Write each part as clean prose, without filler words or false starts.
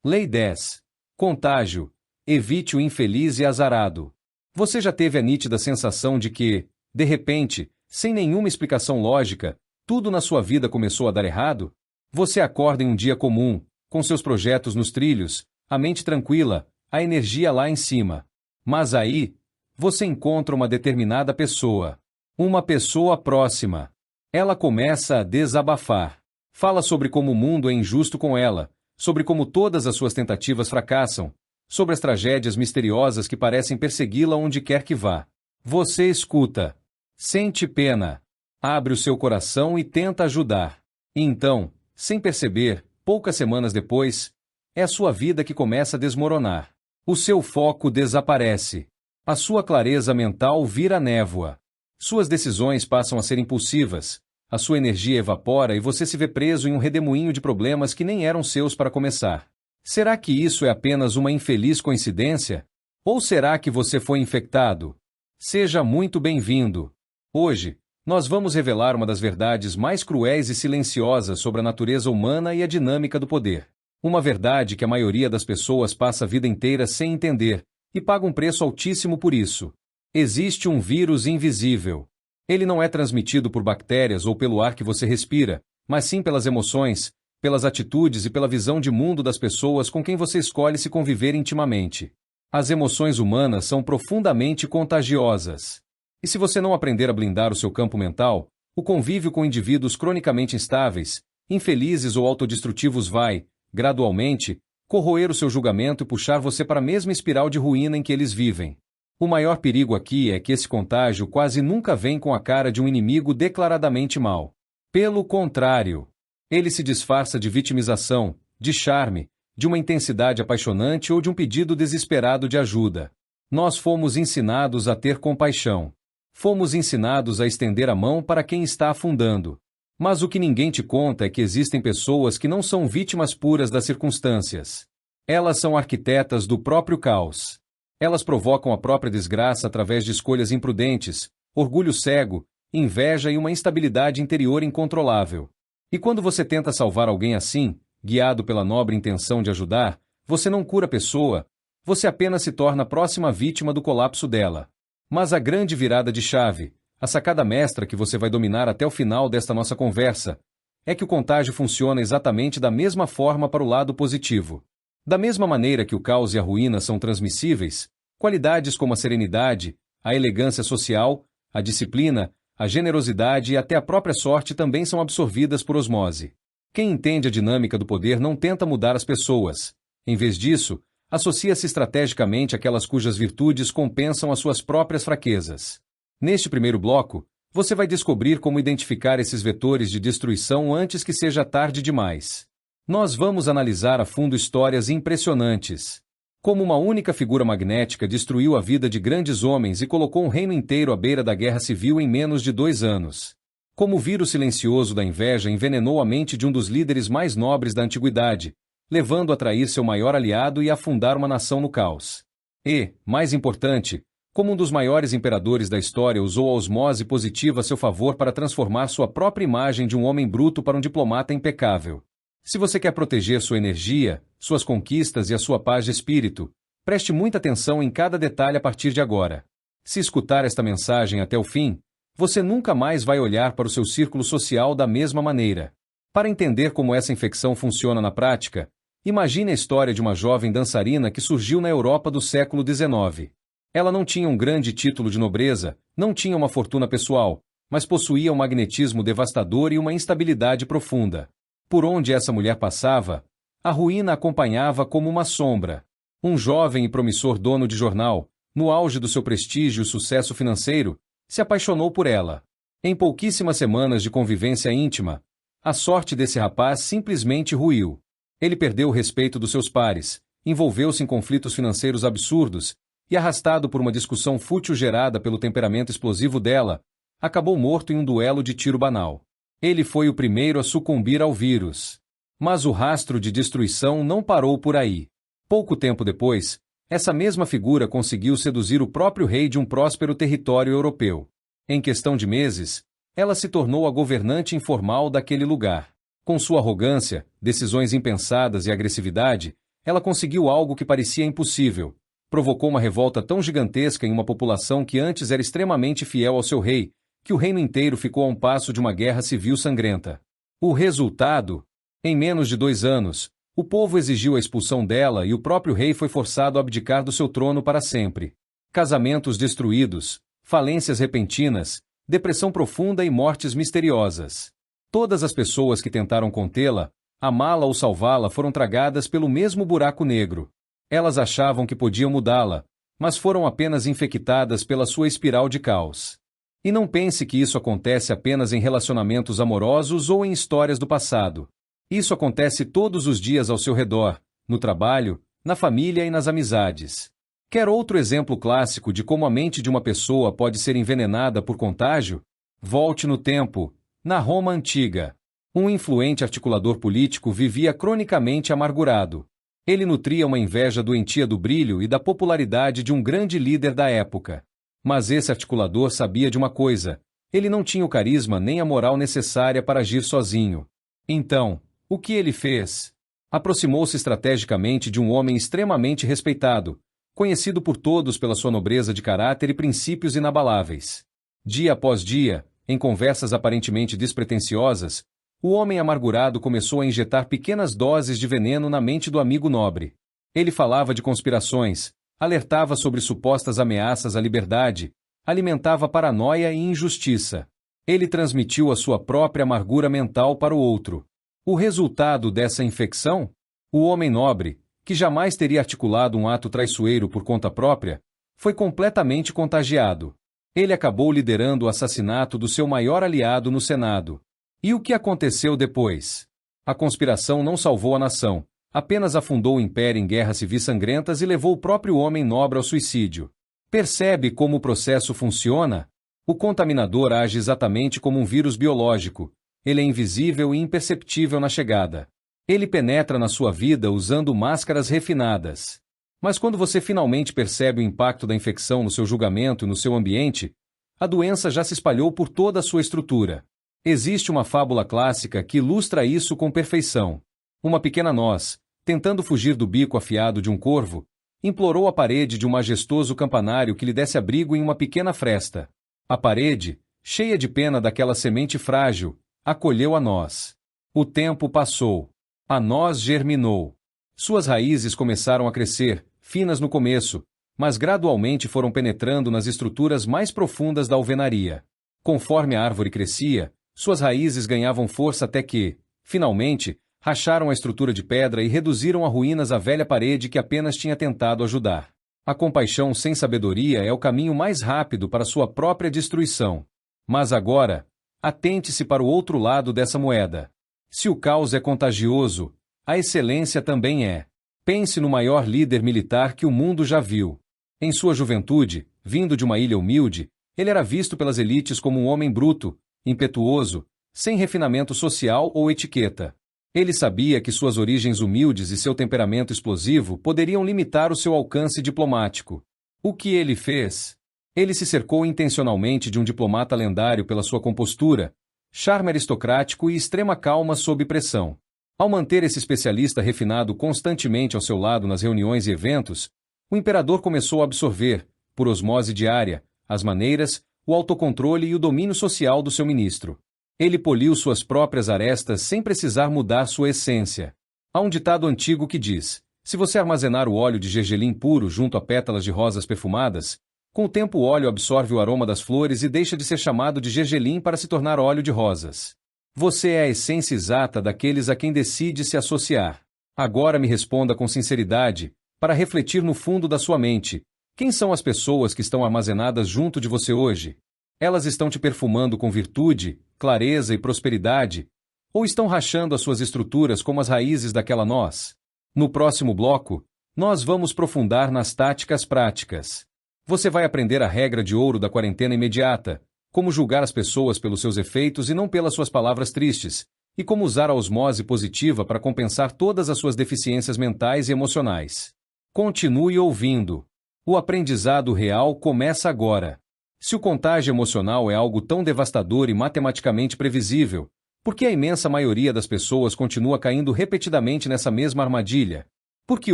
Lei 10. Contágio. Evite o infeliz e azarado. Você já teve a nítida sensação de que, de repente, sem nenhuma explicação lógica, tudo na sua vida começou a dar errado? Você acorda em um dia comum, com seus projetos nos trilhos, a mente tranquila, a energia lá em cima. Mas aí, você encontra uma determinada pessoa. Uma pessoa próxima. Ela começa a desabafar. Fala sobre como o mundo é injusto com ela, sobre como todas as suas tentativas fracassam, sobre as tragédias misteriosas que parecem persegui-la onde quer que vá. Você escuta. Sente pena. Abre o seu coração e tenta ajudar. E então, sem perceber, poucas semanas depois, é a sua vida que começa a desmoronar. O seu foco desaparece. A sua clareza mental vira névoa. Suas decisões passam a ser impulsivas. A sua energia evapora e você se vê preso em um redemoinho de problemas que nem eram seus para começar. Será que isso é apenas uma infeliz coincidência? Ou será que você foi infectado? Seja muito bem-vindo. Hoje, nós vamos revelar uma das verdades mais cruéis e silenciosas sobre a natureza humana e a dinâmica do poder. Uma verdade que a maioria das pessoas passa a vida inteira sem entender e paga um preço altíssimo por isso. Existe um vírus invisível. Ele não é transmitido por bactérias ou pelo ar que você respira, mas sim pelas emoções, pelas atitudes e pela visão de mundo das pessoas com quem você escolhe se conviver intimamente. As emoções humanas são profundamente contagiosas. E se você não aprender a blindar o seu campo mental, o convívio com indivíduos cronicamente instáveis, infelizes ou autodestrutivos vai, gradualmente, corroer o seu julgamento e puxar você para a mesma espiral de ruína em que eles vivem. O maior perigo aqui é que esse contágio quase nunca vem com a cara de um inimigo declaradamente mau. Pelo contrário, ele se disfarça de vitimização, de charme, de uma intensidade apaixonante ou de um pedido desesperado de ajuda. Nós fomos ensinados a ter compaixão. Fomos ensinados a estender a mão para quem está afundando. Mas o que ninguém te conta é que existem pessoas que não são vítimas puras das circunstâncias. Elas são arquitetas do próprio caos. Elas provocam a própria desgraça através de escolhas imprudentes, orgulho cego, inveja e uma instabilidade interior incontrolável. E quando você tenta salvar alguém assim, guiado pela nobre intenção de ajudar, você não cura a pessoa, você apenas se torna a próxima vítima do colapso dela. Mas a grande virada de chave, a sacada mestra que você vai dominar até o final desta nossa conversa, é que o contágio funciona exatamente da mesma forma para o lado positivo. Da mesma maneira que o caos e a ruína são transmissíveis, qualidades como a serenidade, a elegância social, a disciplina, a generosidade e até a própria sorte também são absorvidas por osmose. Quem entende a dinâmica do poder não tenta mudar as pessoas. Em vez disso, associa-se estrategicamente àquelas cujas virtudes compensam as suas próprias fraquezas. Neste primeiro bloco, você vai descobrir como identificar esses vetores de destruição antes que seja tarde demais. Nós vamos analisar a fundo histórias impressionantes. Como uma única figura magnética destruiu a vida de grandes homens e colocou um reino inteiro à beira da guerra civil em menos de 2 anos. Como o vírus silencioso da inveja envenenou a mente de um dos líderes mais nobres da antiguidade, levando a trair seu maior aliado e a afundar uma nação no caos. E, mais importante, como um dos maiores imperadores da história usou a osmose positiva a seu favor para transformar sua própria imagem de um homem bruto para um diplomata impecável. Se você quer proteger sua energia, suas conquistas e a sua paz de espírito, preste muita atenção em cada detalhe a partir de agora. Se escutar esta mensagem até o fim, você nunca mais vai olhar para o seu círculo social da mesma maneira. Para entender como essa infecção funciona na prática, imagine a história de uma jovem dançarina que surgiu na Europa do século XIX. Ela não tinha um grande título de nobreza, não tinha uma fortuna pessoal, mas possuía um magnetismo devastador e uma instabilidade profunda. Por onde essa mulher passava, a ruína a acompanhava como uma sombra. Um jovem e promissor dono de jornal, no auge do seu prestígio e sucesso financeiro, se apaixonou por ela. Em pouquíssimas semanas de convivência íntima, a sorte desse rapaz simplesmente ruiu. Ele perdeu o respeito dos seus pares, envolveu-se em conflitos financeiros absurdos e, arrastado por uma discussão fútil gerada pelo temperamento explosivo dela, acabou morto em um duelo de tiro banal. Ele foi o primeiro a sucumbir ao vírus. Mas o rastro de destruição não parou por aí. Pouco tempo depois, essa mesma figura conseguiu seduzir o próprio rei de um próspero território europeu. Em questão de meses, ela se tornou a governante informal daquele lugar. Com sua arrogância, decisões impensadas e agressividade, ela conseguiu algo que parecia impossível. Provocou uma revolta tão gigantesca em uma população que antes era extremamente fiel ao seu rei, que o reino inteiro ficou a um passo de uma guerra civil sangrenta. O resultado? Em menos de 2 anos, o povo exigiu a expulsão dela e o próprio rei foi forçado a abdicar do seu trono para sempre. Casamentos destruídos, falências repentinas, depressão profunda e mortes misteriosas. Todas as pessoas que tentaram contê-la, amá-la ou salvá-la foram tragadas pelo mesmo buraco negro. Elas achavam que podiam mudá-la, mas foram apenas infectadas pela sua espiral de caos. E não pense que isso acontece apenas em relacionamentos amorosos ou em histórias do passado. Isso acontece todos os dias ao seu redor, no trabalho, na família e nas amizades. Quer outro exemplo clássico de como a mente de uma pessoa pode ser envenenada por contágio? Volte no tempo, na Roma antiga. Um influente articulador político vivia cronicamente amargurado. Ele nutria uma inveja doentia do brilho e da popularidade de um grande líder da época. Mas esse articulador sabia de uma coisa: ele não tinha o carisma nem a moral necessária para agir sozinho. Então, o que ele fez? Aproximou-se estrategicamente de um homem extremamente respeitado, conhecido por todos pela sua nobreza de caráter e princípios inabaláveis. Dia após dia, em conversas aparentemente despretensiosas, o homem amargurado começou a injetar pequenas doses de veneno na mente do amigo nobre. Ele falava de conspirações, alertava sobre supostas ameaças à liberdade, alimentava paranoia e injustiça. Ele transmitiu a sua própria amargura mental para o outro. O resultado dessa infecção? O homem nobre, que jamais teria articulado um ato traiçoeiro por conta própria, foi completamente contagiado. Ele acabou liderando o assassinato do seu maior aliado no Senado. E o que aconteceu depois? A conspiração não salvou a nação, apenas afundou o império em guerras civis sangrentas e levou o próprio homem nobre ao suicídio. Percebe como o processo funciona? O contaminador age exatamente como um vírus biológico. Ele é invisível e imperceptível na chegada. Ele penetra na sua vida usando máscaras refinadas. Mas quando você finalmente percebe o impacto da infecção no seu julgamento e no seu ambiente, a doença já se espalhou por toda a sua estrutura. Existe uma fábula clássica que ilustra isso com perfeição. Uma pequena noz, tentando fugir do bico afiado de um corvo, implorou a parede de um majestoso campanário que lhe desse abrigo em uma pequena fresta. A parede, cheia de pena daquela semente frágil, acolheu a noz. O tempo passou. A noz germinou. Suas raízes começaram a crescer, finas no começo, mas gradualmente foram penetrando nas estruturas mais profundas da alvenaria. Conforme a árvore crescia, suas raízes ganhavam força até que, finalmente, racharam a estrutura de pedra e reduziram a ruínas a velha parede que apenas tinha tentado ajudar. A compaixão sem sabedoria é o caminho mais rápido para sua própria destruição. Mas agora, atente-se para o outro lado dessa moeda. Se o caos é contagioso, a excelência também é. Pense no maior líder militar que o mundo já viu. Em sua juventude, vindo de uma ilha humilde, ele era visto pelas elites como um homem bruto, impetuoso, sem refinamento social ou etiqueta. Ele sabia que suas origens humildes e seu temperamento explosivo poderiam limitar o seu alcance diplomático. O que ele fez? Ele se cercou intencionalmente de um diplomata lendário pela sua compostura, charme aristocrático e extrema calma sob pressão. Ao manter esse especialista refinado constantemente ao seu lado nas reuniões e eventos, o imperador começou a absorver, por osmose diária, as maneiras, o autocontrole e o domínio social do seu ministro. Ele poliu suas próprias arestas sem precisar mudar sua essência. Há um ditado antigo que diz: se você armazenar o óleo de gergelim puro junto a pétalas de rosas perfumadas, com o tempo o óleo absorve o aroma das flores e deixa de ser chamado de gergelim para se tornar óleo de rosas. Você é a essência exata daqueles a quem decide se associar. Agora me responda com sinceridade, para refletir no fundo da sua mente. Quem são as pessoas que estão armazenadas junto de você hoje? Elas estão te perfumando com virtude, clareza e prosperidade? Ou estão rachando as suas estruturas como as raízes daquela noz? No próximo bloco, nós vamos aprofundar nas táticas práticas. Você vai aprender a regra de ouro da quarentena imediata, como julgar as pessoas pelos seus efeitos e não pelas suas palavras tristes, e como usar a osmose positiva para compensar todas as suas deficiências mentais e emocionais. Continue ouvindo. O aprendizado real começa agora. Se o contágio emocional é algo tão devastador e matematicamente previsível, por que a imensa maioria das pessoas continua caindo repetidamente nessa mesma armadilha? Porque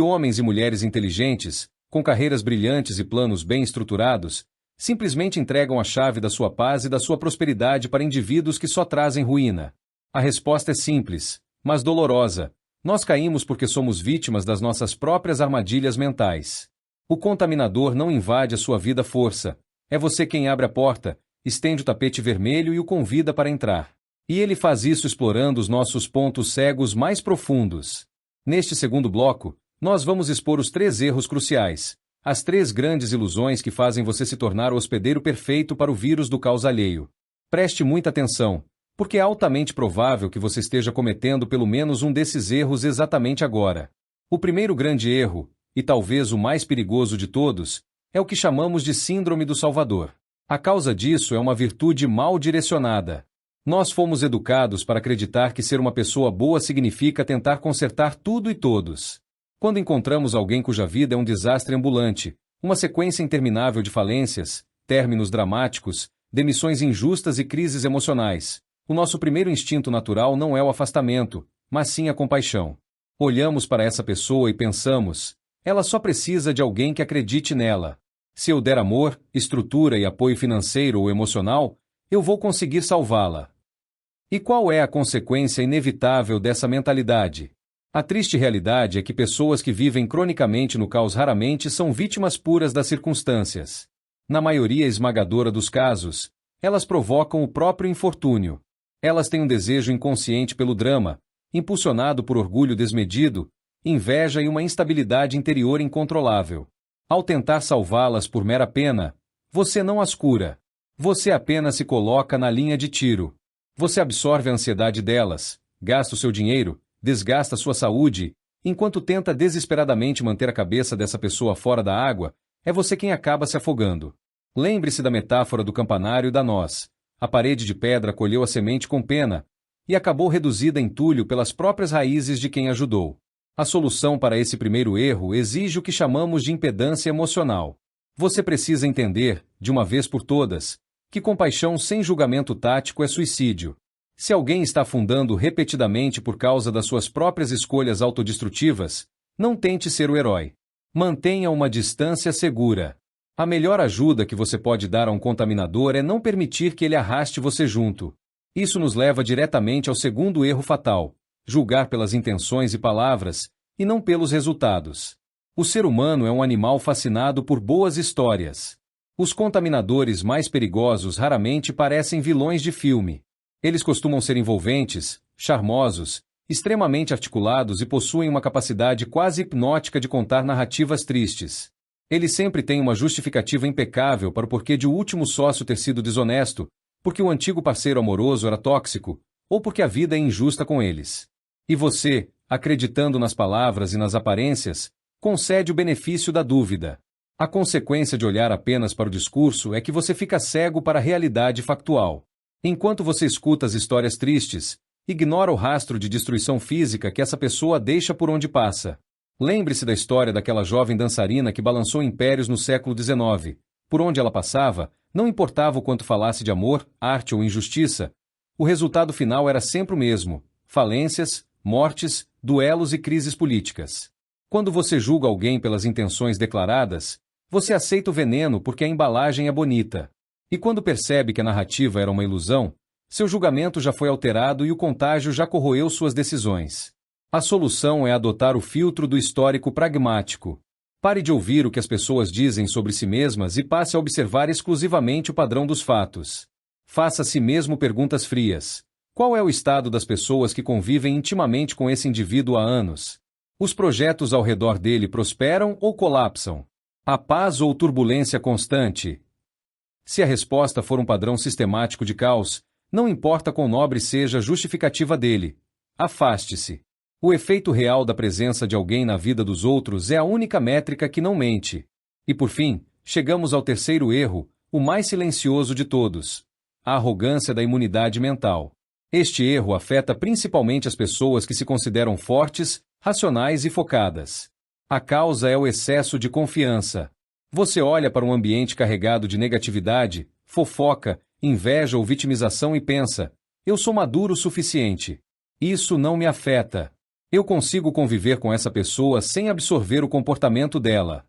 homens e mulheres inteligentes, com carreiras brilhantes e planos bem estruturados, simplesmente entregam a chave da sua paz e da sua prosperidade para indivíduos que só trazem ruína. A resposta é simples, mas dolorosa. Nós caímos porque somos vítimas das nossas próprias armadilhas mentais. O contaminador não invade a sua vida à força. É você quem abre a porta, estende o tapete vermelho e o convida para entrar. E ele faz isso explorando os nossos pontos cegos mais profundos. Neste segundo bloco, nós vamos expor os 3 erros cruciais, as 3 grandes ilusões que fazem você se tornar o hospedeiro perfeito para o vírus do caos alheio. Preste muita atenção, porque é altamente provável que você esteja cometendo pelo menos um desses erros exatamente agora. O primeiro grande erro, e talvez o mais perigoso de todos, é o que chamamos de Síndrome do Salvador. A causa disso é uma virtude mal direcionada. Nós fomos educados para acreditar que ser uma pessoa boa significa tentar consertar tudo e todos. Quando encontramos alguém cuja vida é um desastre ambulante, uma sequência interminável de falências, términos dramáticos, demissões injustas e crises emocionais, o nosso primeiro instinto natural não é o afastamento, mas sim a compaixão. Olhamos para essa pessoa e pensamos, ela só precisa de alguém que acredite nela. Se eu der amor, estrutura e apoio financeiro ou emocional, eu vou conseguir salvá-la. E qual é a consequência inevitável dessa mentalidade? A triste realidade é que pessoas que vivem cronicamente no caos raramente são vítimas puras das circunstâncias. Na maioria esmagadora dos casos, elas provocam o próprio infortúnio. Elas têm um desejo inconsciente pelo drama, impulsionado por orgulho desmedido, inveja e uma instabilidade interior incontrolável. Ao tentar salvá-las por mera pena, você não as cura. Você apenas se coloca na linha de tiro. Você absorve a ansiedade delas, gasta o seu dinheiro, desgasta sua saúde, enquanto tenta desesperadamente manter a cabeça dessa pessoa fora da água, é você quem acaba se afogando. Lembre-se da metáfora do campanário da noz. A parede de pedra colheu a semente com pena, e acabou reduzida em entulho pelas próprias raízes de quem ajudou. A solução para esse primeiro erro exige o que chamamos de impedância emocional. Você precisa entender, de uma vez por todas, que compaixão sem julgamento tático é suicídio. Se alguém está afundando repetidamente por causa das suas próprias escolhas autodestrutivas, não tente ser o herói. Mantenha uma distância segura. A melhor ajuda que você pode dar a um contaminador é não permitir que ele arraste você junto. Isso nos leva diretamente ao segundo erro fatal: julgar pelas intenções e palavras, e não pelos resultados. O ser humano é um animal fascinado por boas histórias. Os contaminadores mais perigosos raramente parecem vilões de filme. Eles costumam ser envolventes, charmosos, extremamente articulados e possuem uma capacidade quase hipnótica de contar narrativas tristes. Eles sempre têm uma justificativa impecável para o porquê de o último sócio ter sido desonesto, porque o antigo parceiro amoroso era tóxico, ou porque a vida é injusta com eles. E você, acreditando nas palavras e nas aparências, concede o benefício da dúvida. A consequência de olhar apenas para o discurso é que você fica cego para a realidade factual. Enquanto você escuta as histórias tristes, ignora o rastro de destruição física que essa pessoa deixa por onde passa. Lembre-se da história daquela jovem dançarina que balançou impérios no século XIX. Por onde ela passava, não importava o quanto falasse de amor, arte ou injustiça, o resultado final era sempre o mesmo: falências, mortes, duelos e crises políticas. Quando você julga alguém pelas intenções declaradas, você aceita o veneno porque a embalagem é bonita. E quando percebe que a narrativa era uma ilusão, seu julgamento já foi alterado e o contágio já corroeu suas decisões. A solução é adotar o filtro do histórico pragmático. Pare de ouvir o que as pessoas dizem sobre si mesmas e passe a observar exclusivamente o padrão dos fatos. Faça a si mesmo perguntas frias. Qual é o estado das pessoas que convivem intimamente com esse indivíduo há anos? Os projetos ao redor dele prosperam ou colapsam? Há paz ou turbulência constante? Se a resposta for um padrão sistemático de caos, não importa quão nobre seja a justificativa dele, afaste-se. O efeito real da presença de alguém na vida dos outros é a única métrica que não mente. E por fim, chegamos ao terceiro erro, o mais silencioso de todos: a arrogância da imunidade mental. Este erro afeta principalmente as pessoas que se consideram fortes, racionais e focadas. A causa é o excesso de confiança. Você olha para um ambiente carregado de negatividade, fofoca, inveja ou vitimização e pensa: eu sou maduro o suficiente. Isso não me afeta. Eu consigo conviver com essa pessoa sem absorver o comportamento dela.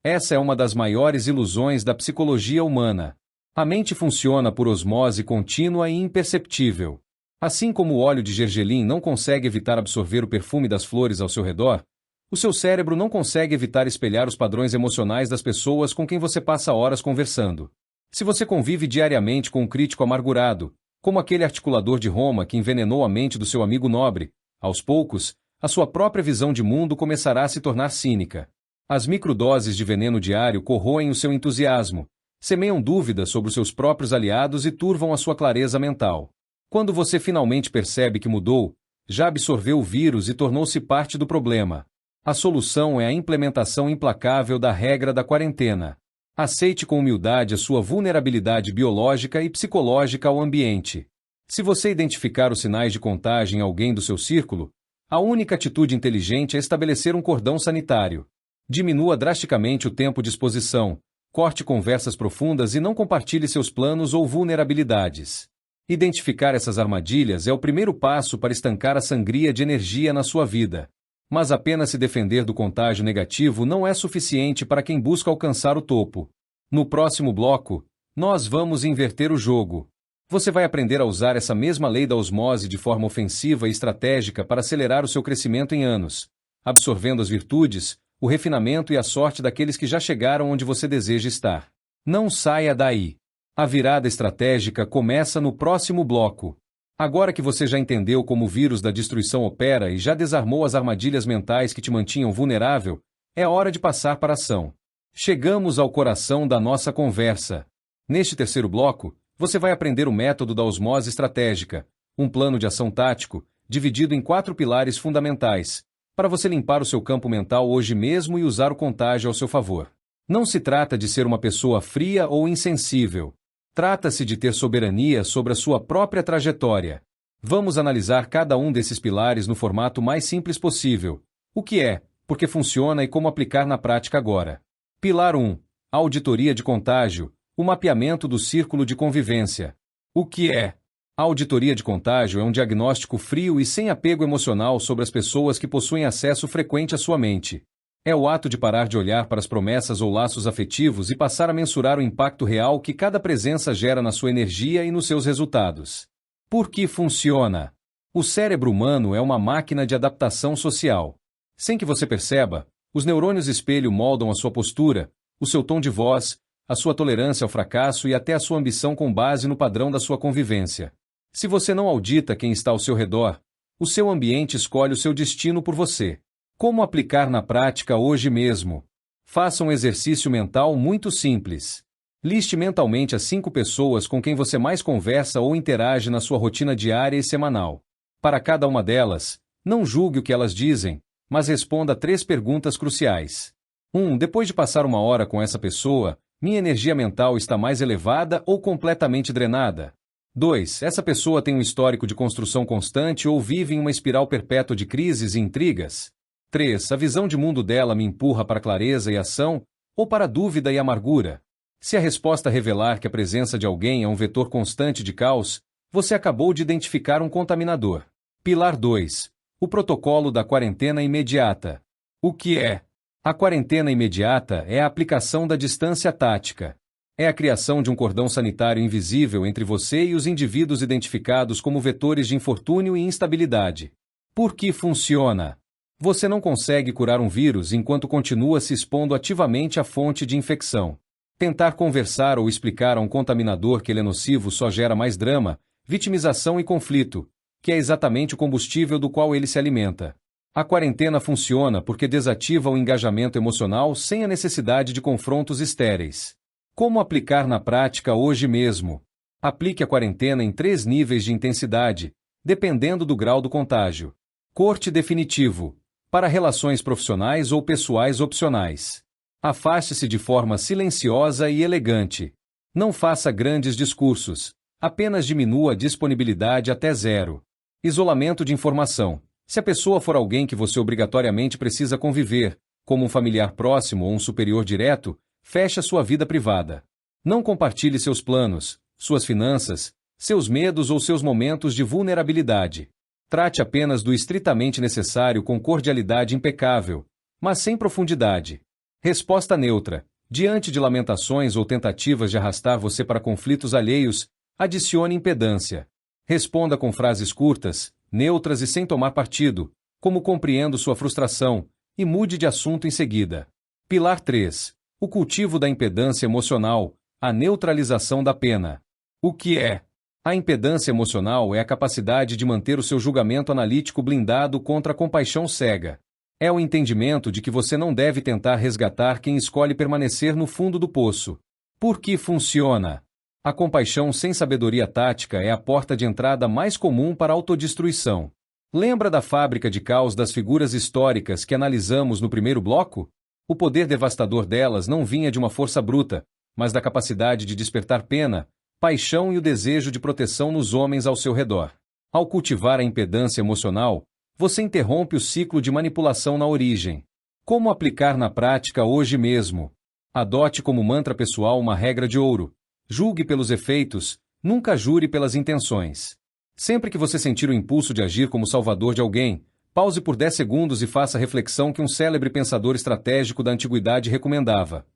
Essa é uma das maiores ilusões da psicologia humana. A mente funciona por osmose contínua e imperceptível. Assim como o óleo de gergelim não consegue evitar absorver o perfume das flores ao seu redor, o seu cérebro não consegue evitar espelhar os padrões emocionais das pessoas com quem você passa horas conversando. Se você convive diariamente com um crítico amargurado, como aquele articulador de Roma que envenenou a mente do seu amigo nobre, aos poucos, a sua própria visão de mundo começará a se tornar cínica. As microdoses de veneno diário corroem o seu entusiasmo, semeiam dúvidas sobre os seus próprios aliados e turvam a sua clareza mental. Quando você finalmente percebe que mudou, já absorveu o vírus e tornou-se parte do problema. A solução é a implementação implacável da regra da quarentena. Aceite com humildade a sua vulnerabilidade biológica e psicológica ao ambiente. Se você identificar os sinais de contágio em alguém do seu círculo, a única atitude inteligente é estabelecer um cordão sanitário. Diminua drasticamente o tempo de exposição, corte conversas profundas e não compartilhe seus planos ou vulnerabilidades. Identificar essas armadilhas é o primeiro passo para estancar a sangria de energia na sua vida. Mas apenas se defender do contágio negativo não é suficiente para quem busca alcançar o topo. No próximo bloco, nós vamos inverter o jogo. Você vai aprender a usar essa mesma lei da osmose de forma ofensiva e estratégica para acelerar o seu crescimento em anos, absorvendo as virtudes, o refinamento e a sorte daqueles que já chegaram onde você deseja estar. Não saia daí. A virada estratégica começa no próximo bloco. Agora que você já entendeu como o vírus da destruição opera e já desarmou as armadilhas mentais que te mantinham vulnerável, é hora de passar para a ação. Chegamos ao coração da nossa conversa. Neste terceiro bloco, você vai aprender o método da osmose estratégica, um plano de ação tático, dividido em 4 pilares fundamentais, para você limpar o seu campo mental hoje mesmo e usar o contágio ao seu favor. Não se trata de ser uma pessoa fria ou insensível. Trata-se de ter soberania sobre a sua própria trajetória. Vamos analisar cada um desses pilares no formato mais simples possível. O que é, por que funciona e como aplicar na prática agora. Pilar 1. A auditoria de contágio, o mapeamento do círculo de convivência. O que é? A auditoria de contágio é um diagnóstico frio e sem apego emocional sobre as pessoas que possuem acesso frequente à sua mente. É o ato de parar de olhar para as promessas ou laços afetivos e passar a mensurar o impacto real que cada presença gera na sua energia e nos seus resultados. Por que funciona? O cérebro humano é uma máquina de adaptação social. Sem que você perceba, os neurônios espelho moldam a sua postura, o seu tom de voz, a sua tolerância ao fracasso e até a sua ambição com base no padrão da sua convivência. Se você não audita quem está ao seu redor, o seu ambiente escolhe o seu destino por você. Como aplicar na prática hoje mesmo? Faça um exercício mental muito simples. Liste mentalmente as 5 pessoas com quem você mais conversa ou interage na sua rotina diária e semanal. Para cada uma delas, não julgue o que elas dizem, mas responda 3 perguntas cruciais. 1. Depois de passar uma hora com essa pessoa, minha energia mental está mais elevada ou completamente drenada? 2. Essa pessoa tem um histórico de construção constante ou vive em uma espiral perpétua de crises e intrigas? 3. A visão de mundo dela me empurra para clareza e ação, ou para dúvida e amargura? Se a resposta revelar que a presença de alguém é um vetor constante de caos, você acabou de identificar um contaminador. Pilar 2. O protocolo da quarentena imediata. O que é? A quarentena imediata é a aplicação da distância tática. É a criação de um cordão sanitário invisível entre você e os indivíduos identificados como vetores de infortúnio e instabilidade. Por que funciona? Você não consegue curar um vírus enquanto continua se expondo ativamente à fonte de infecção. Tentar conversar ou explicar a um contaminador que ele é nocivo só gera mais drama, vitimização e conflito, que é exatamente o combustível do qual ele se alimenta. A quarentena funciona porque desativa o engajamento emocional sem a necessidade de confrontos estéreis. Como aplicar na prática hoje mesmo? Aplique a quarentena em 3 níveis de intensidade, dependendo do grau do contágio. Corte definitivo. Para relações profissionais ou pessoais opcionais. Afaste-se de forma silenciosa e elegante. Não faça grandes discursos. Apenas diminua a disponibilidade até 0. Isolamento de informação. Se a pessoa for alguém que você obrigatoriamente precisa conviver, como um familiar próximo ou um superior direto, feche a sua vida privada. Não compartilhe seus planos, suas finanças, seus medos ou seus momentos de vulnerabilidade. Trate apenas do estritamente necessário com cordialidade impecável, mas sem profundidade. Resposta neutra. Diante de lamentações ou tentativas de arrastar você para conflitos alheios, adicione impedância. Responda com frases curtas, neutras e sem tomar partido, como compreendo sua frustração, e mude de assunto em seguida. Pilar 3. O cultivo da impedância emocional, a neutralização da pena. O que é? A impedância emocional é a capacidade de manter o seu julgamento analítico blindado contra a compaixão cega. É o entendimento de que você não deve tentar resgatar quem escolhe permanecer no fundo do poço. Por que funciona? A compaixão sem sabedoria tática é a porta de entrada mais comum para a autodestruição. Lembra da fábrica de caos das figuras históricas que analisamos no primeiro bloco? O poder devastador delas não vinha de uma força bruta, mas da capacidade de despertar pena, paixão e o desejo de proteção nos homens ao seu redor. Ao cultivar a impedância emocional, você interrompe o ciclo de manipulação na origem. Como aplicar na prática hoje mesmo? Adote como mantra pessoal uma regra de ouro. Julgue pelos efeitos, nunca jure pelas intenções. Sempre que você sentir o impulso de agir como salvador de alguém, pause por 10 segundos e faça a reflexão que um célebre pensador estratégico da antiguidade recomendava.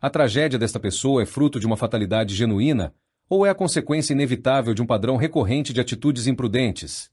A tragédia desta pessoa é fruto de uma fatalidade genuína, ou é a consequência inevitável de um padrão recorrente de atitudes imprudentes?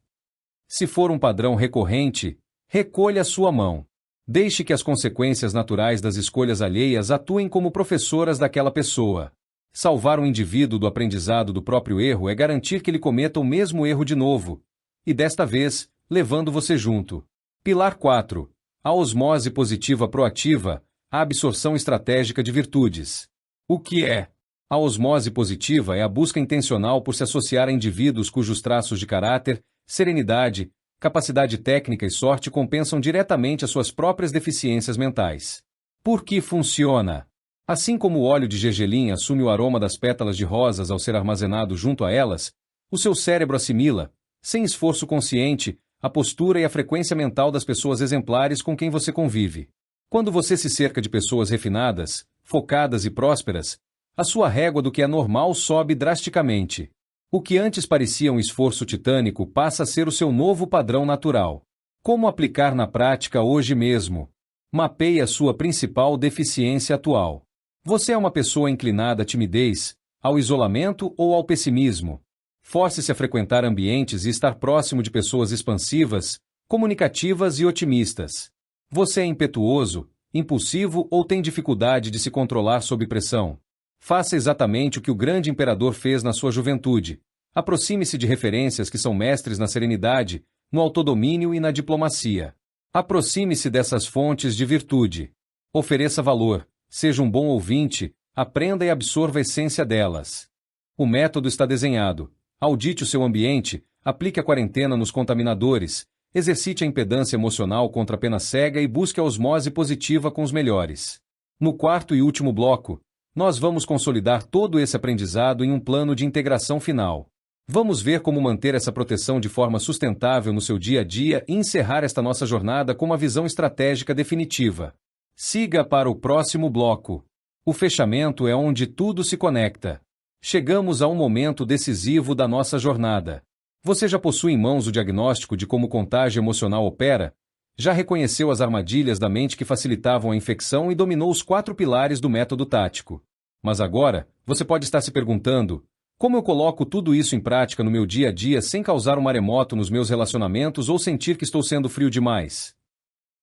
Se for um padrão recorrente, recolha sua mão. Deixe que as consequências naturais das escolhas alheias atuem como professoras daquela pessoa. Salvar um indivíduo do aprendizado do próprio erro é garantir que ele cometa o mesmo erro de novo, e desta vez, levando você junto. Pilar 4. A osmose positiva proativa, a absorção estratégica de virtudes. O que é? A osmose positiva é a busca intencional por se associar a indivíduos cujos traços de caráter, serenidade, capacidade técnica e sorte compensam diretamente as suas próprias deficiências mentais. Por que funciona? Assim como o óleo de gergelim assume o aroma das pétalas de rosas ao ser armazenado junto a elas, o seu cérebro assimila, sem esforço consciente, a postura e a frequência mental das pessoas exemplares com quem você convive. Quando você se cerca de pessoas refinadas, focadas e prósperas, a sua régua do que é normal sobe drasticamente. O que antes parecia um esforço titânico passa a ser o seu novo padrão natural. Como aplicar na prática hoje mesmo? Mapeie a sua principal deficiência atual. Você é uma pessoa inclinada à timidez, ao isolamento ou ao pessimismo? Force-se a frequentar ambientes e estar próximo de pessoas expansivas, comunicativas e otimistas. Você é impetuoso, impulsivo ou tem dificuldade de se controlar sob pressão? Faça exatamente o que o grande imperador fez na sua juventude. Aproxime-se de referências que são mestres na serenidade, no autodomínio e na diplomacia. Aproxime-se dessas fontes de virtude. Ofereça valor, seja um bom ouvinte, aprenda e absorva a essência delas. O método está desenhado. Audite o seu ambiente, aplique a quarentena nos contaminadores, exercite a impedância emocional contra a pena cega e busque a osmose positiva com os melhores. No quarto e último bloco, nós vamos consolidar todo esse aprendizado em um plano de integração final. Vamos ver como manter essa proteção de forma sustentável no seu dia a dia e encerrar esta nossa jornada com uma visão estratégica definitiva. Siga para o próximo bloco. O fechamento é onde tudo se conecta. Chegamos a um momento decisivo da nossa jornada. Você já possui em mãos o diagnóstico de como o contágio emocional opera? Já reconheceu as armadilhas da mente que facilitavam a infecção e dominou os 4 pilares do método tático. Mas agora, você pode estar se perguntando: como eu coloco tudo isso em prática no meu dia a dia sem causar um maremoto nos meus relacionamentos ou sentir que estou sendo frio demais?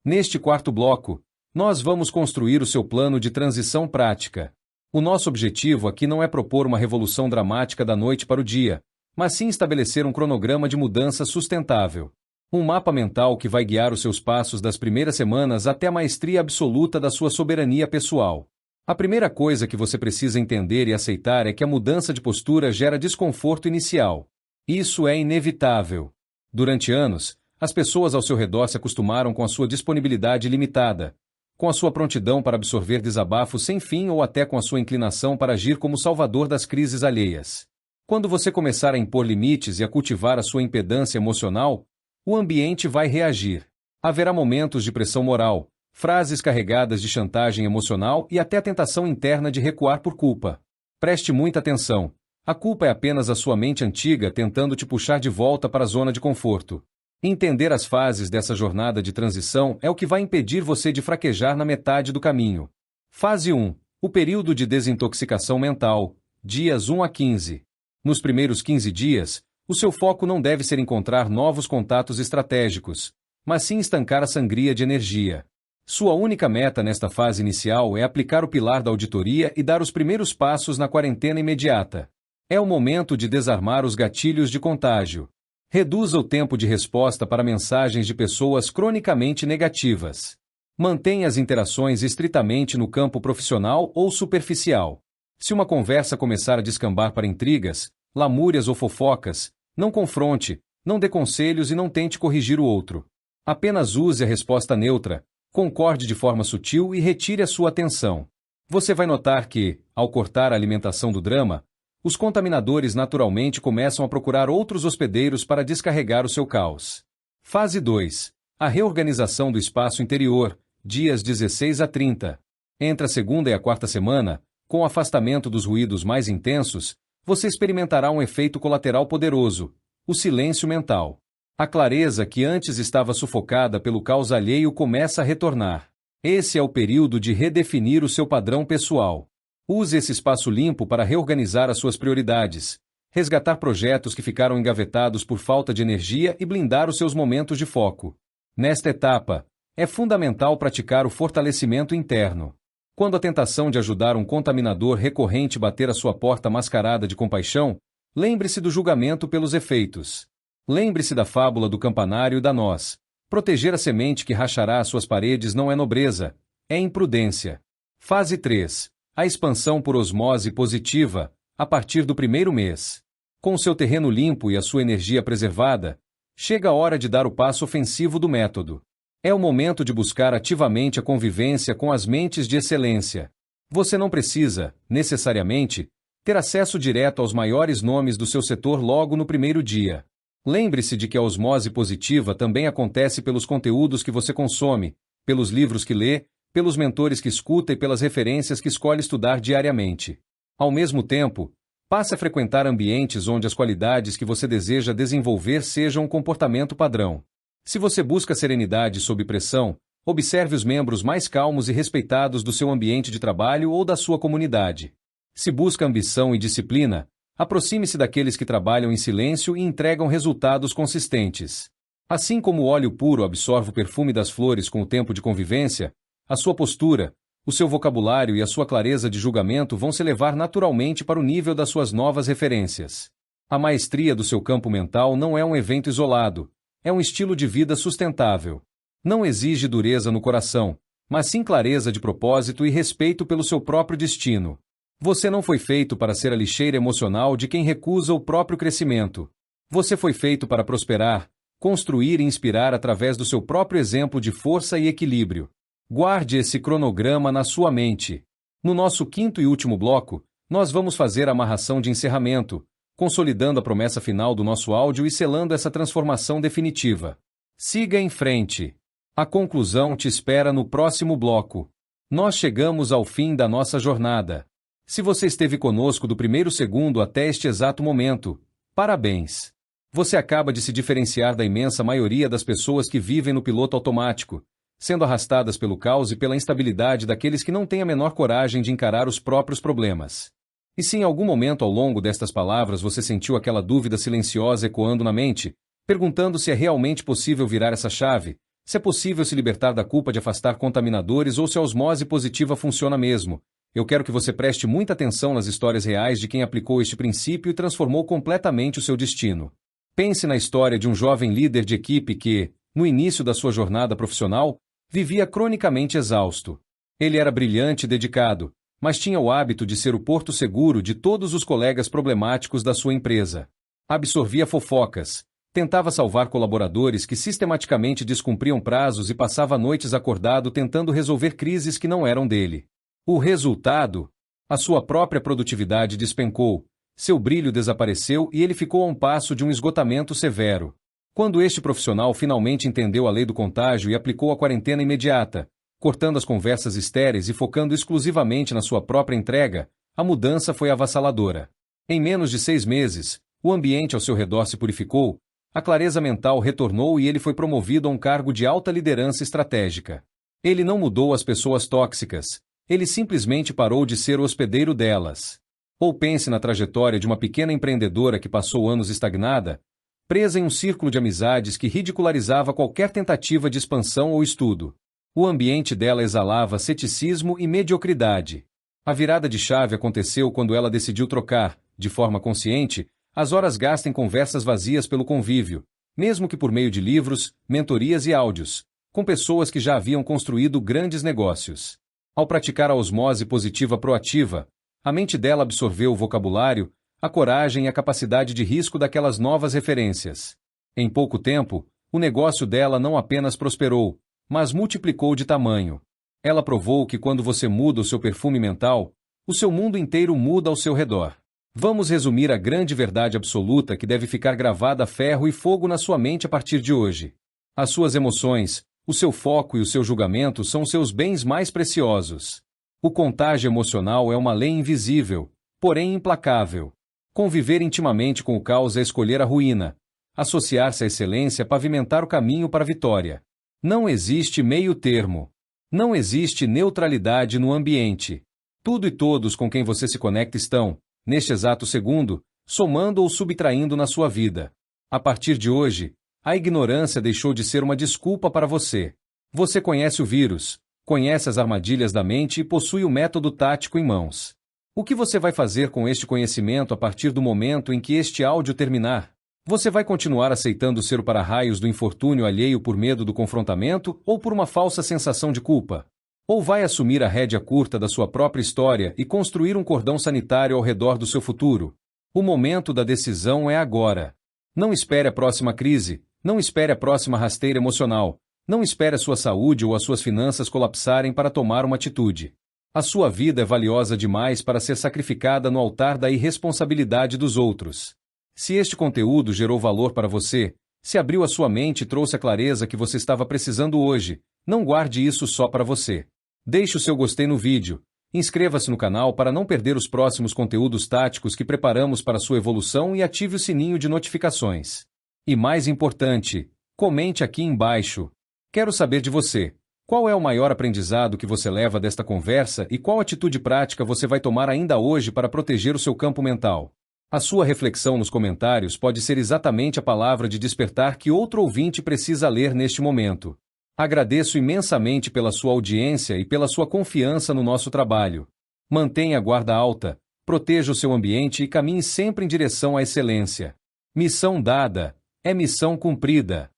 Neste quarto bloco, nós vamos construir o seu plano de transição prática. O nosso objetivo aqui não é propor uma revolução dramática da noite para o dia, mas sim estabelecer um cronograma de mudança sustentável. Um mapa mental que vai guiar os seus passos das primeiras semanas até a maestria absoluta da sua soberania pessoal. A primeira coisa que você precisa entender e aceitar é que a mudança de postura gera desconforto inicial. Isso é inevitável. Durante anos, as pessoas ao seu redor se acostumaram com a sua disponibilidade limitada, com a sua prontidão para absorver desabafos sem fim ou até com a sua inclinação para agir como salvador das crises alheias. Quando você começar a impor limites e a cultivar a sua impedância emocional, o ambiente vai reagir. Haverá momentos de pressão moral, frases carregadas de chantagem emocional e até a tentação interna de recuar por culpa. Preste muita atenção. A culpa é apenas a sua mente antiga tentando te puxar de volta para a zona de conforto. Entender as fases dessa jornada de transição é o que vai impedir você de fraquejar na metade do caminho. Fase 1. O período de desintoxicação mental, dias 1 a 15. Nos primeiros 15 dias, o seu foco não deve ser encontrar novos contatos estratégicos, mas sim estancar a sangria de energia. Sua única meta nesta fase inicial é aplicar o pilar da auditoria e dar os primeiros passos na quarentena imediata. É o momento de desarmar os gatilhos de contágio. Reduza o tempo de resposta para mensagens de pessoas cronicamente negativas. Mantenha as interações estritamente no campo profissional ou superficial. Se uma conversa começar a descambar para intrigas, lamúrias ou fofocas, não confronte, não dê conselhos e não tente corrigir o outro. Apenas use a resposta neutra, concorde de forma sutil e retire a sua atenção. Você vai notar que, ao cortar a alimentação do drama, os contaminadores naturalmente começam a procurar outros hospedeiros para descarregar o seu caos. Fase 2. A reorganização do espaço interior, dias 16 a 30. Entre a segunda e a quarta semana, com o afastamento dos ruídos mais intensos, você experimentará um efeito colateral poderoso, o silêncio mental. A clareza que antes estava sufocada pelo caos alheio começa a retornar. Esse é o período de redefinir o seu padrão pessoal. Use esse espaço limpo para reorganizar as suas prioridades, resgatar projetos que ficaram engavetados por falta de energia e blindar os seus momentos de foco. Nesta etapa, é fundamental praticar o fortalecimento interno. Quando a tentação de ajudar um contaminador recorrente bater à sua porta mascarada de compaixão, lembre-se do julgamento pelos efeitos. Lembre-se da fábula do campanário e da noz. Proteger a semente que rachará as suas paredes não é nobreza, é imprudência. Fase 3. A expansão por osmose positiva, a partir do primeiro mês. Com seu terreno limpo e a sua energia preservada, chega a hora de dar o passo ofensivo do método. É o momento de buscar ativamente a convivência com as mentes de excelência. Você não precisa, necessariamente, ter acesso direto aos maiores nomes do seu setor logo no primeiro dia. Lembre-se de que a osmose positiva também acontece pelos conteúdos que você consome, pelos livros que lê, pelos mentores que escuta e pelas referências que escolhe estudar diariamente. Ao mesmo tempo, passe a frequentar ambientes onde as qualidades que você deseja desenvolver sejam um comportamento padrão. Se você busca serenidade sob pressão, observe os membros mais calmos e respeitados do seu ambiente de trabalho ou da sua comunidade. Se busca ambição e disciplina, aproxime-se daqueles que trabalham em silêncio e entregam resultados consistentes. Assim como o óleo puro absorve o perfume das flores com o tempo de convivência, a sua postura, o seu vocabulário e a sua clareza de julgamento vão se elevar naturalmente para o nível das suas novas referências. A maestria do seu campo mental não é um evento isolado, é um estilo de vida sustentável. Não exige dureza no coração, mas sim clareza de propósito e respeito pelo seu próprio destino. Você não foi feito para ser a lixeira emocional de quem recusa o próprio crescimento. Você foi feito para prosperar, construir e inspirar através do seu próprio exemplo de força e equilíbrio. Guarde esse cronograma na sua mente. No nosso quinto e último bloco, nós vamos fazer a amarração de encerramento, consolidando a promessa final do nosso áudio e selando essa transformação definitiva. Siga em frente. A conclusão te espera no próximo bloco. Nós chegamos ao fim da nossa jornada. Se você esteve conosco do primeiro segundo até este exato momento, parabéns! Você acaba de se diferenciar da imensa maioria das pessoas que vivem no piloto automático, sendo arrastadas pelo caos e pela instabilidade daqueles que não têm a menor coragem de encarar os próprios problemas. E se em algum momento ao longo destas palavras você sentiu aquela dúvida silenciosa ecoando na mente, perguntando se é realmente possível virar essa chave, se é possível se libertar da culpa de afastar contaminadores ou se a osmose positiva funciona mesmo, eu quero que você preste muita atenção nas histórias reais de quem aplicou este princípio e transformou completamente o seu destino. Pense na história de um jovem líder de equipe que, no início da sua jornada profissional, vivia cronicamente exausto. Ele era brilhante e dedicado, mas tinha o hábito de ser o porto seguro de todos os colegas problemáticos da sua empresa. Absorvia fofocas, tentava salvar colaboradores que sistematicamente descumpriam prazos e passava noites acordado tentando resolver crises que não eram dele. O resultado? A sua própria produtividade despencou, seu brilho desapareceu e ele ficou a um passo de um esgotamento severo. Quando este profissional finalmente entendeu a lei do contágio e aplicou a quarentena imediata, cortando as conversas estéreis e focando exclusivamente na sua própria entrega, a mudança foi avassaladora. Em menos de 6 meses, o ambiente ao seu redor se purificou, A clareza mental retornou e ele foi promovido a um cargo de alta liderança estratégica. Ele não mudou as pessoas tóxicas, ele simplesmente parou de ser o hospedeiro delas. Ou pense na trajetória de uma pequena empreendedora que passou anos estagnada, presa em um círculo de amizades que ridicularizava qualquer tentativa de expansão ou estudo. O ambiente dela exalava ceticismo e mediocridade. A virada de chave aconteceu quando ela decidiu trocar, de forma consciente, as horas gastas em conversas vazias pelo convívio, mesmo que por meio de livros, mentorias e áudios, com pessoas que já haviam construído grandes negócios. Ao praticar a osmose positiva proativa, a mente dela absorveu o vocabulário, a coragem e a capacidade de risco daquelas novas referências. Em pouco tempo, o negócio dela não apenas prosperou, mas multiplicou de tamanho. Ela provou que quando você muda o seu perfume mental, o seu mundo inteiro muda ao seu redor. Vamos resumir a grande verdade absoluta que deve ficar gravada a ferro e fogo na sua mente a partir de hoje. As suas emoções, o seu foco e o seu julgamento são seus bens mais preciosos. O contágio emocional é uma lei invisível, porém implacável. Conviver intimamente com o caos é escolher a ruína. Associar-se à excelência é pavimentar o caminho para a vitória. Não existe meio termo. Não existe neutralidade no ambiente. Tudo e todos com quem você se conecta estão, neste exato segundo, somando ou subtraindo na sua vida. A partir de hoje, a ignorância deixou de ser uma desculpa para você. Você conhece o vírus, conhece as armadilhas da mente e possui o método tático em mãos. O que você vai fazer com este conhecimento a partir do momento em que este áudio terminar? Você vai continuar aceitando ser o para-raios do infortúnio alheio por medo do confrontamento ou por uma falsa sensação de culpa? Ou vai assumir a rédea curta da sua própria história e construir um cordão sanitário ao redor do seu futuro? O momento da decisão é agora. Não espere a próxima crise, não espere a próxima rasteira emocional, não espere a sua saúde ou as suas finanças colapsarem para tomar uma atitude. A sua vida é valiosa demais para ser sacrificada no altar da irresponsabilidade dos outros. Se este conteúdo gerou valor para você, se abriu a sua mente e trouxe a clareza que você estava precisando hoje, não guarde isso só para você. Deixe o seu gostei no vídeo, inscreva-se no canal para não perder os próximos conteúdos táticos que preparamos para sua evolução e ative o sininho de notificações. E mais importante, comente aqui embaixo. Quero saber de você. Qual é o maior aprendizado que você leva desta conversa e qual atitude prática você vai tomar ainda hoje para proteger o seu campo mental? A sua reflexão nos comentários pode ser exatamente a palavra de despertar que outro ouvinte precisa ler neste momento. Agradeço imensamente pela sua audiência e pela sua confiança no nosso trabalho. Mantenha a guarda alta, proteja o seu ambiente e caminhe sempre em direção à excelência. Missão dada é missão cumprida.